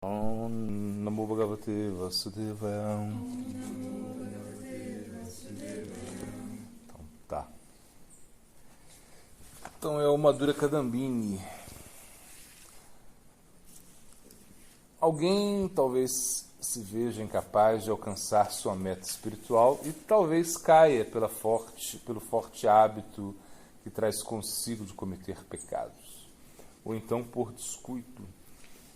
Om Namo Bhagavate Vasudevaya. Então, tá. Então é o Madhura Kadambini. Alguém talvez se veja incapaz de alcançar sua meta espiritual e talvez caia pelo forte hábito que traz consigo de cometer pecados, ou então por descuido.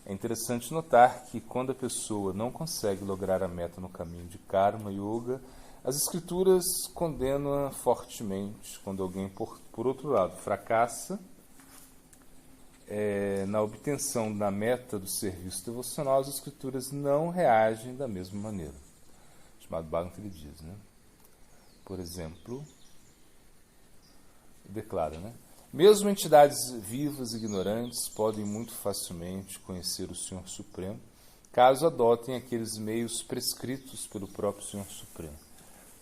É interessante notar que quando a pessoa não consegue lograr a meta no caminho de Karma Yoga, as escrituras condenam-a fortemente. Quando alguém, por outro lado, fracassa na obtenção da meta do serviço devocional, as escrituras não reagem da mesma maneira. O chamado Bhagavatam ele diz, né? Por exemplo, declara, né? Mesmo entidades vivas e ignorantes podem muito facilmente conhecer o Senhor Supremo, caso adotem aqueles meios prescritos pelo próprio Senhor Supremo.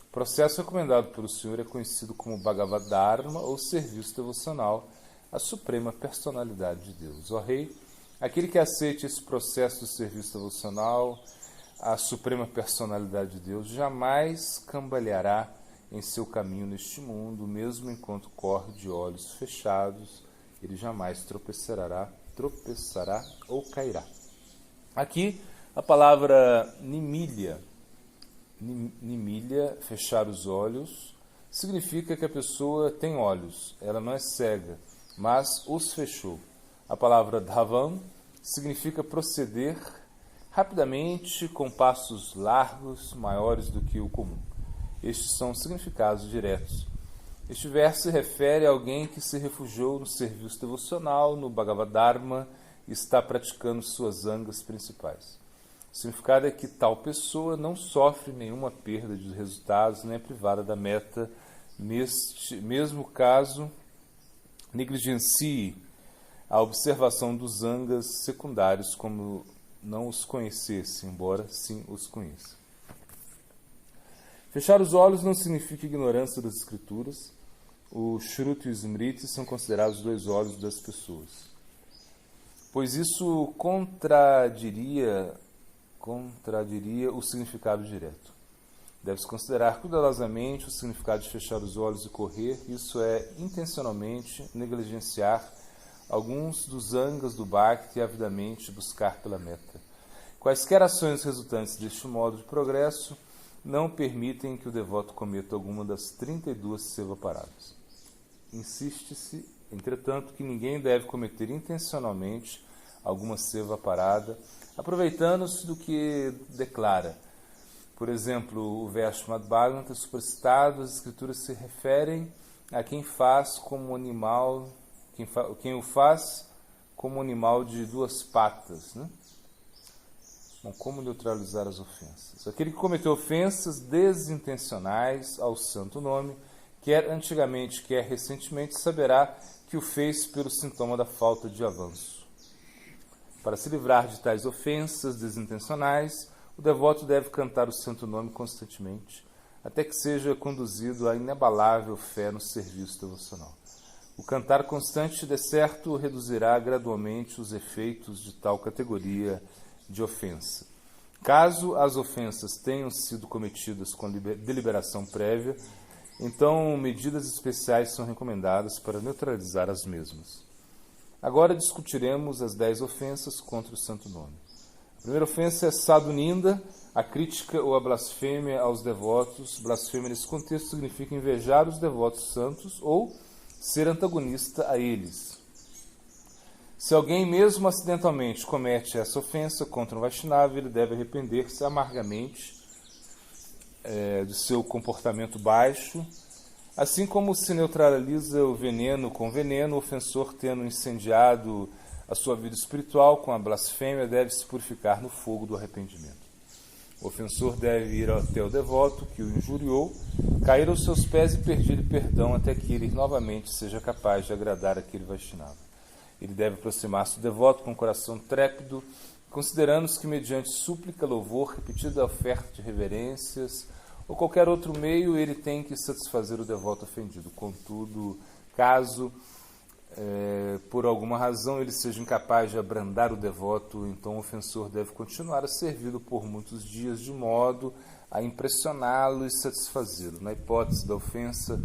O processo recomendado pelo Senhor é conhecido como Bhagavad Dharma, ou serviço devocional à Suprema Personalidade de Deus. Ó Rei, aquele que aceite esse processo do serviço devocional à Suprema Personalidade de Deus jamais cambaleará em seu caminho neste mundo, mesmo enquanto corre de olhos fechados, ele jamais tropeçará ou cairá. Aqui, a palavra nimilha, fechar os olhos, significa que a pessoa tem olhos, ela não é cega, mas os fechou. A palavra dhavam significa proceder rapidamente, com passos largos, maiores do que o comum. Estes são significados diretos. Este verso se refere a alguém que se refugiou no serviço devocional, no Bhagavad Dharma, e está praticando suas angas principais. O significado é que tal pessoa não sofre nenhuma perda de resultados, nem é privada da meta, neste mesmo caso, negligencie a observação dos angas secundários como não os conhecesse, embora sim os conheça. Fechar os olhos não significa ignorância das escrituras. O Shruti e o Smriti são considerados os dois olhos das pessoas, pois isso contradiria o significado direto. Deve-se considerar cuidadosamente o significado de fechar os olhos e correr. Isso é intencionalmente negligenciar alguns dos angas do Bhakti e avidamente buscar pela meta. Quaisquer ações resultantes deste modo de progresso não permitem que o devoto cometa alguma das 32 seva-paradas. Insiste-se, entretanto, que ninguém deve cometer intencionalmente alguma seva-parada, aproveitando-se do que declara. Por exemplo, o verso chamado Bhagavatam, supracitado, as escrituras se referem a quem faz como animal, quem o faz como animal de duas patas, né? Bom, como neutralizar as ofensas? Aquele que cometeu ofensas desintencionais ao santo nome, quer antigamente, quer recentemente, saberá que o fez pelo sintoma da falta de avanço. Para se livrar de tais ofensas desintencionais, o devoto deve cantar o santo nome constantemente, até que seja conduzido à inabalável fé no serviço devocional. O cantar constante, de certo, reduzirá gradualmente os efeitos de tal categoria de ofensa. Caso as ofensas tenham sido cometidas com deliberação prévia, então medidas especiais são recomendadas para neutralizar as mesmas. Agora discutiremos as 10 ofensas contra o santo nome. A primeira ofensa é sadhuninda, a crítica ou a blasfêmia aos devotos. Blasfêmia nesse contexto significa invejar os devotos santos ou ser antagonista a eles. Se alguém, mesmo acidentalmente, comete essa ofensa contra um Vaishnava, ele deve arrepender-se amargamente de seu comportamento baixo, assim como se neutraliza o veneno com veneno. O ofensor, tendo incendiado a sua vida espiritual com a blasfêmia, deve se purificar no fogo do arrependimento. O ofensor deve ir até o devoto que o injuriou, cair aos seus pés e pedir-lhe perdão até que ele novamente seja capaz de agradar aquele Vaishnava. Ele deve aproximar-se do devoto com um coração trépido, considerando-se que, mediante súplica, louvor, repetida oferta de reverências ou qualquer outro meio, ele tem que satisfazer o devoto ofendido. Contudo, caso por alguma razão ele seja incapaz de abrandar o devoto, então o ofensor deve continuar a servi-lo por muitos dias, de modo a impressioná-lo e satisfazê-lo. Na hipótese da ofensa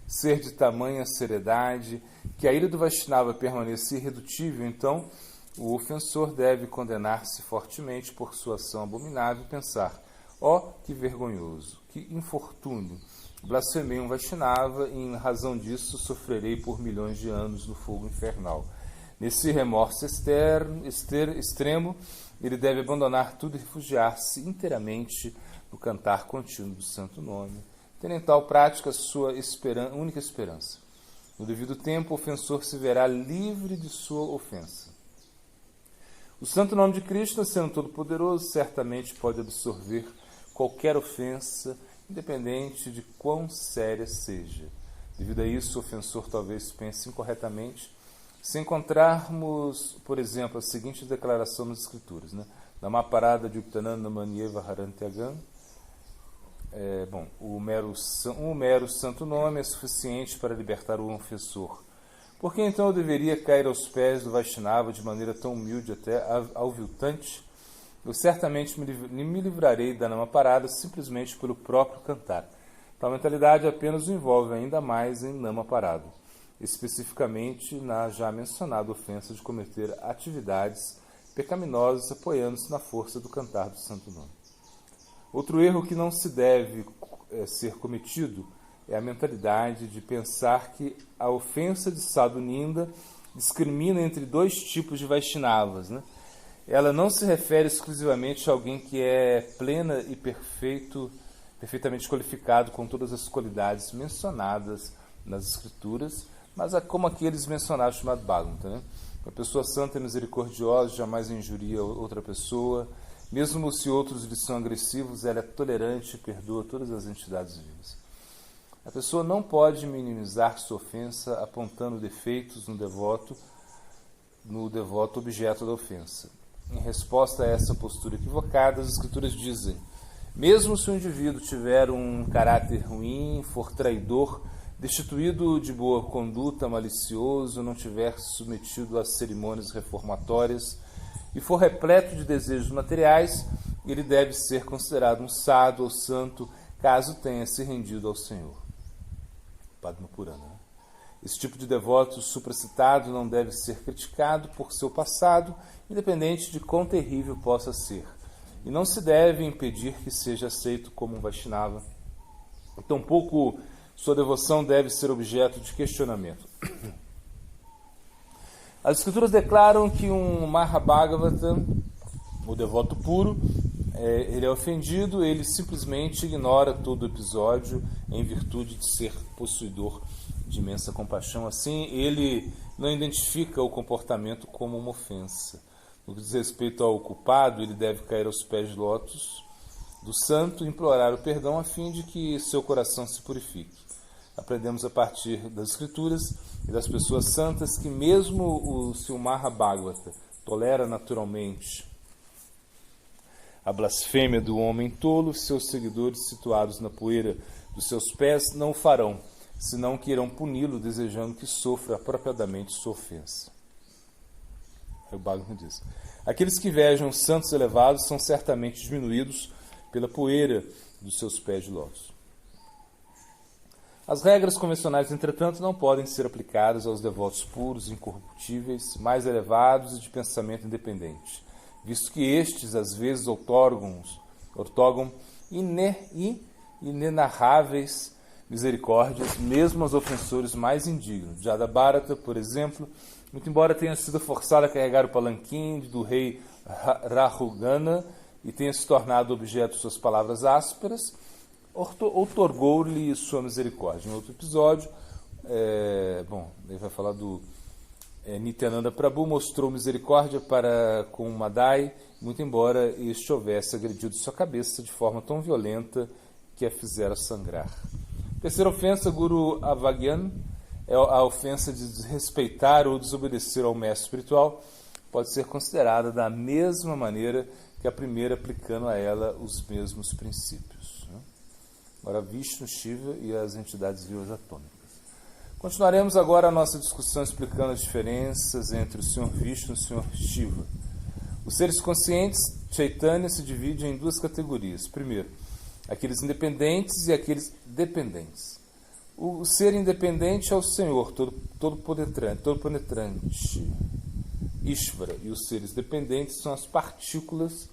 ser de tamanha seriedade que a ira do Vaishnava permaneça irredutível, então o ofensor deve condenar-se fortemente por sua ação abominável e pensar: ó, que vergonhoso, que infortúnio! Blasfemei um Vaishnava e, em razão disso, sofrerei por milhões de anos no fogo infernal. Nesse remorso extremo, ele deve abandonar tudo e refugiar-se inteiramente no cantar contínuo do santo nome, tendo em tal prática sua única esperança. No devido tempo, o ofensor se verá livre de sua ofensa. O santo nome de Krishna, sendo todo-poderoso, certamente pode absorver qualquer ofensa, independente de quão séria seja. Devido a isso, o ofensor talvez pense incorretamente. Se encontrarmos, por exemplo, a seguinte declaração nas Escrituras, né? Namaparada Yuktananda Manyeva Harantyagam. Um mero santo nome é suficiente para libertar o ofensor. Por que então eu deveria cair aos pés do Vaishnava de maneira tão humilde, até aviltante? Eu certamente me livrarei da Namaparada simplesmente pelo próprio cantar. Tal mentalidade apenas o envolve ainda mais em Namaparada, especificamente na já mencionada ofensa de cometer atividades pecaminosas apoiando-se na força do cantar do santo nome. Outro erro que não se deve ser cometido é a mentalidade de pensar que a ofensa de Sadhu Ninda discrimina entre dois tipos de Vaishnavas, né? Ela não se refere exclusivamente a alguém que é plena e perfeitamente qualificado com todas as qualidades mencionadas nas Escrituras, mas como aqueles mencionados no Srimad Bhagavatam, né? Uma pessoa santa e misericordiosa jamais injuria outra pessoa, mesmo se outros lhe são agressivos, ela é tolerante e perdoa todas as entidades vivas. A pessoa não pode minimizar sua ofensa apontando defeitos no devoto objeto da ofensa. Em resposta a essa postura equivocada, as Escrituras dizem: mesmo se o indivíduo tiver um caráter ruim, for traidor, destituído de boa conduta, malicioso, não tiver submetido a cerimônias reformatórias e for repleto de desejos materiais, ele deve ser considerado um sadhu ou santo, caso tenha se rendido ao Senhor. Padma Purana. Esse tipo de devoto supracitado não deve ser criticado por seu passado, independente de quão terrível possa ser, e não se deve impedir que seja aceito como um Vaishnava. Tampouco sua devoção deve ser objeto de questionamento. As Escrituras declaram que um Mahabhagavata, o devoto puro, ele é ofendido, ele simplesmente ignora todo o episódio em virtude de ser possuidor de imensa compaixão. Assim, ele não identifica o comportamento como uma ofensa. No que diz respeito ao culpado, ele deve cair aos pés de lótus do santo e implorar o perdão a fim de que seu coração se purifique. Aprendemos a partir das Escrituras e das pessoas santas que mesmo se o Mahabhagavata tolera naturalmente a blasfêmia do homem tolo, seus seguidores situados na poeira dos seus pés não o farão, senão que irão puni-lo, desejando que sofra apropriadamente sua ofensa. Aí o Bhagavatam diz: aqueles que invejam santos elevados são certamente diminuídos pela poeira dos seus pés de lótus. As regras convencionais, entretanto, não podem ser aplicadas aos devotos puros, incorruptíveis, mais elevados e de pensamento independente, visto que estes, às vezes, outorgam inenarráveis misericórdias, mesmo aos ofensores mais indignos. Jada Bharata, por exemplo, muito embora tenha sido forçado a carregar o palanquim do rei Rahugana e tenha se tornado objeto de suas palavras ásperas, outorgou-lhe sua misericórdia. Em outro episódio, ele vai falar do Nityananda Prabhu, mostrou misericórdia para com Madai, muito embora este houvesse agredido sua cabeça de forma tão violenta que a fizera sangrar. Terceira ofensa, Guru Avagyan, é a ofensa de desrespeitar ou desobedecer ao mestre espiritual, pode ser considerada da mesma maneira que a primeira, aplicando a ela os mesmos princípios. Agora, Vishnu, Shiva e as entidades vivas atômicas. Continuaremos agora a nossa discussão explicando as diferenças entre o Senhor Vishnu e o Senhor Shiva. Os seres conscientes, Chaitanya, se dividem em duas categorias. Primeiro, aqueles independentes e aqueles dependentes. O ser independente é o Senhor, todo penetrante, Ishvara, e os seres dependentes são as partículas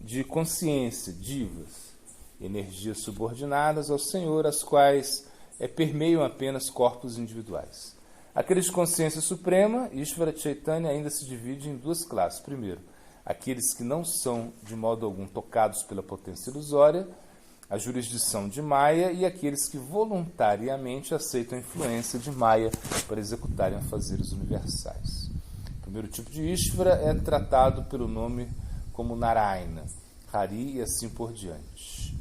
de consciência, divas, energias subordinadas ao Senhor, as quais permeiam apenas corpos individuais. Aqueles de consciência suprema, Ishvara Chaitanya, ainda se divide em duas classes. Primeiro, aqueles que não são de modo algum tocados pela potência ilusória, a jurisdição de Maya, e aqueles que voluntariamente aceitam a influência de Maya para executarem afazeres universais. O primeiro tipo de Ishvara é tratado pelo nome como Narayana, Hari e assim por diante.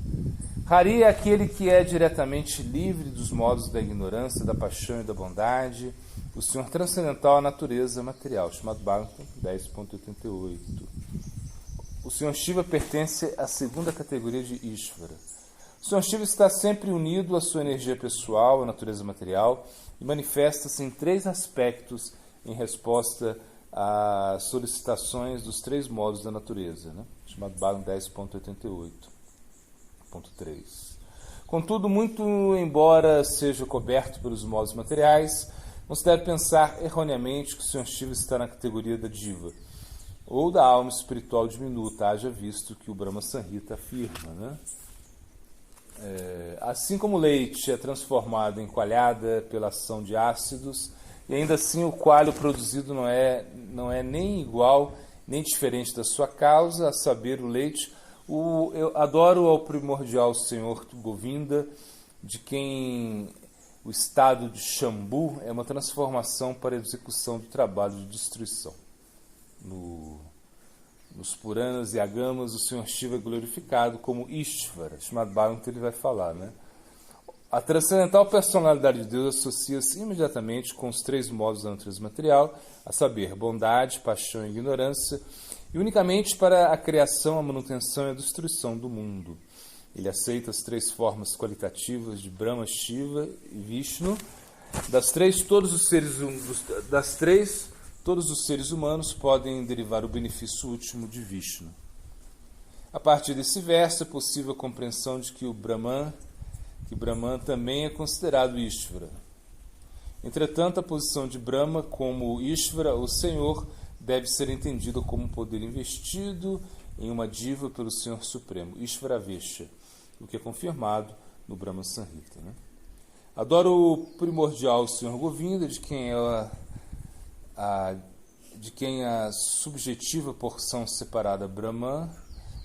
Hari é aquele que é diretamente livre dos modos da ignorância, da paixão e da bondade, o Senhor transcendental à natureza material, chamado Bhagavatam 10.88. O Senhor Shiva pertence à segunda categoria de Ishvara. O Senhor Shiva está sempre unido à sua energia pessoal, à natureza material, e manifesta-se em três aspectos em resposta às solicitações dos três modos da natureza, né? Chamado Bhagavatam 10.88.3. Contudo, muito embora seja coberto pelos modos materiais, não se deve pensar erroneamente que o Senhor Shiva está na categoria da diva, ou da alma espiritual diminuta, haja visto que o Brahma Samhita afirma, né? Assim como o leite é transformado em coalhada pela ação de ácidos, e ainda assim o coalho produzido não é nem igual, nem diferente da sua causa, a saber, o leite, eu adoro ao primordial Senhor Govinda, de quem o estado de Shambhu é uma transformação para a execução do trabalho de destruição. Nos Puranas e Agamas, o Senhor Shiva é glorificado como Ishvara, chamado Bhagavatam, ele vai falar, né? A transcendental personalidade de Deus associa-se imediatamente com os três modos da natureza material, a saber, bondade, paixão e ignorância, e unicamente para a criação, a manutenção e a destruição do mundo. Ele aceita as três formas qualitativas de Brahma, Shiva e Vishnu. Todos os seres humanos podem derivar o benefício último de Vishnu. A partir desse verso é possível a compreensão de que Brahman também é considerado Ishvara. Entretanto, a posição de Brahma como Ishvara, o Senhor, deve ser entendida como um poder investido em uma diva pelo Senhor Supremo, Ishvara Vesha, o que é confirmado no Brahma Samhita, né? Adoro o primordial Senhor Govinda, de quem a subjetiva porção separada Brahman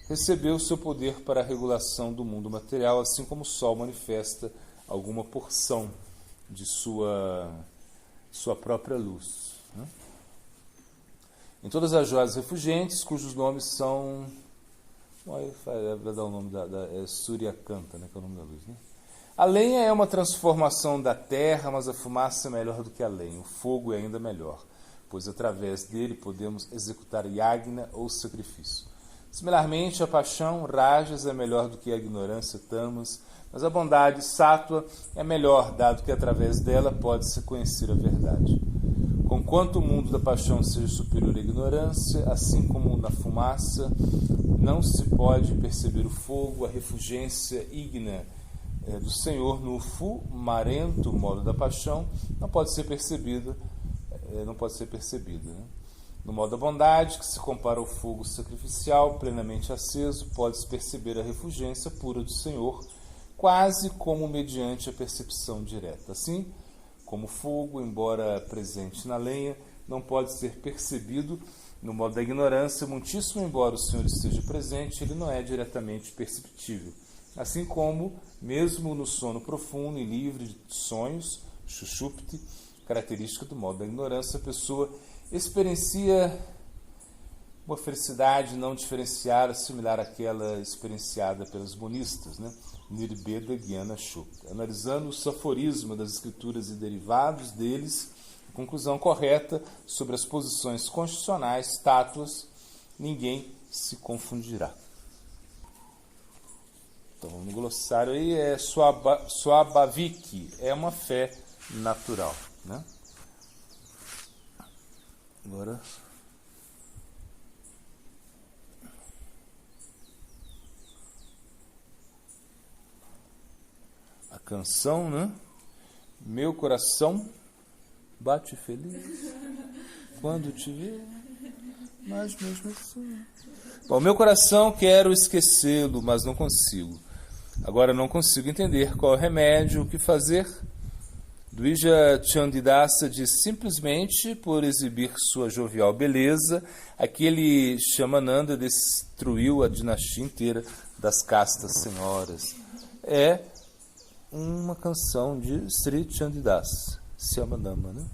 recebeu seu poder para a regulação do mundo material, assim como o Sol manifesta alguma porção de sua própria luz, né? Em todas as joias refugentes, cujos nomes são... Vai dar o nome Suryakanta, né, que é o nome da luz, né? A lenha é uma transformação da terra, mas a fumaça é melhor do que a lenha. O fogo é ainda melhor, pois através dele podemos executar yagna ou sacrifício. Similarmente, a paixão, rajas, é melhor do que a ignorância, tamas, mas a bondade, sattva, é melhor, dado que através dela pode-se conhecer a verdade. Conquanto o mundo da paixão seja superior à ignorância, assim como na fumaça, não se pode perceber o fogo, a refulgência ígnea do Senhor no fumarento modo da paixão, não pode ser percebida, né? No modo da bondade, que se compara ao fogo sacrificial plenamente aceso, pode-se perceber a refulgência pura do Senhor, quase como mediante a percepção direta. Assim, como o fogo, embora presente na lenha, não pode ser percebido no modo da ignorância, muitíssimo embora o Senhor esteja presente, ele não é diretamente perceptível. Assim como, mesmo no sono profundo e livre de sonhos, Shushupti, característica do modo da ignorância, a pessoa experiencia uma felicidade não diferenciada, similar àquela experienciada pelos monistas, né? Nirbeda Jnana Shukta. Analisando o saforismo das escrituras e derivados deles, a conclusão correta sobre as posições constitucionais, tátuas, ninguém se confundirá. Então, no glossário aí é Swabhaviki, é uma fé natural, né? Agora a canção, né? Meu coração bate feliz quando te vê, mas mesmo assim. Bom, meu coração quero esquecê-lo, mas não consigo. Agora não consigo entender qual é o remédio, o que fazer. Dvija Chandidasa diz: simplesmente por exibir sua jovial beleza, aquele Shamananda destruiu a dinastia inteira das castas senhoras. É uma canção de Sri Chandidasa, Syamanama, né?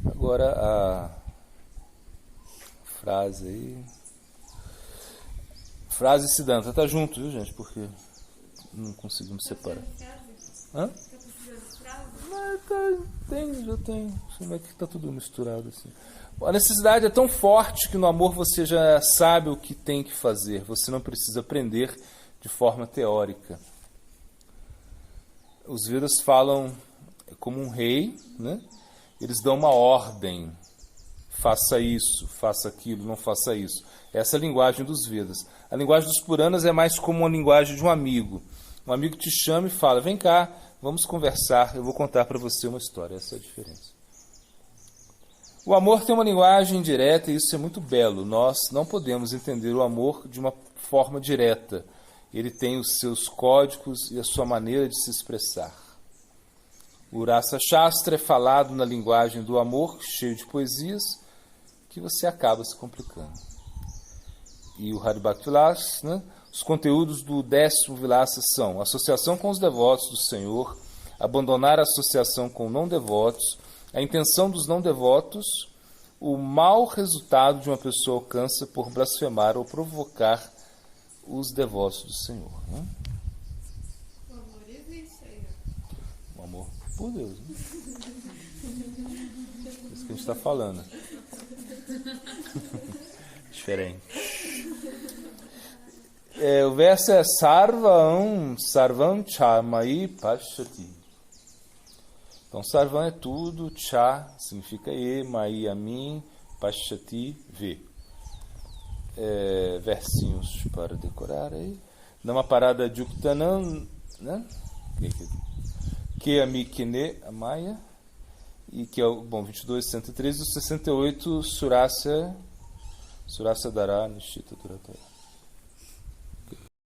Agora a frase aí. Frase Siddhanta, tá junto, viu, gente? Porque não conseguimos separar. Hã? Já tem. Como é que tá tudo misturado assim? A necessidade é tão forte que no amor você já sabe o que tem que fazer. Você não precisa aprender de forma teórica. Os Vedas falam como um rei, né? Eles dão uma ordem. Faça isso, faça aquilo, não faça isso. Essa é a linguagem dos Vedas. A linguagem dos Puranas é mais como uma linguagem de um amigo. Um amigo te chama e fala: vem cá, vamos conversar, eu vou contar para você uma história. Essa é a diferença. O amor tem uma linguagem direta e isso é muito belo. Nós não podemos entender o amor de uma forma direta. Ele tem os seus códigos e a sua maneira de se expressar. O Rasa Shastra é falado na linguagem do amor, cheio de poesias, que você acaba se complicando. E o Haribhakti Vilasa, né? Os conteúdos do 10º Vilasa são associação com os devotos do Senhor, abandonar a associação com não-devotos, a intenção dos não-devotos, o mau resultado de uma pessoa alcança por blasfemar ou provocar os devotos do Senhor. Né? O amor existe aí. O amor por Deus. Né? É isso que a gente está falando. Diferente. O verso é Sarvam Chamai Pashyati. Então, Sarvam é tudo, Cha significa Mai a mim, Pashyati vê. Versinhos para decorar aí. Numa parada de Uktanam, né? Que a Mikine Amaya, e que é o 22, 113, o 68, Surasya Dara Nishita Durataya.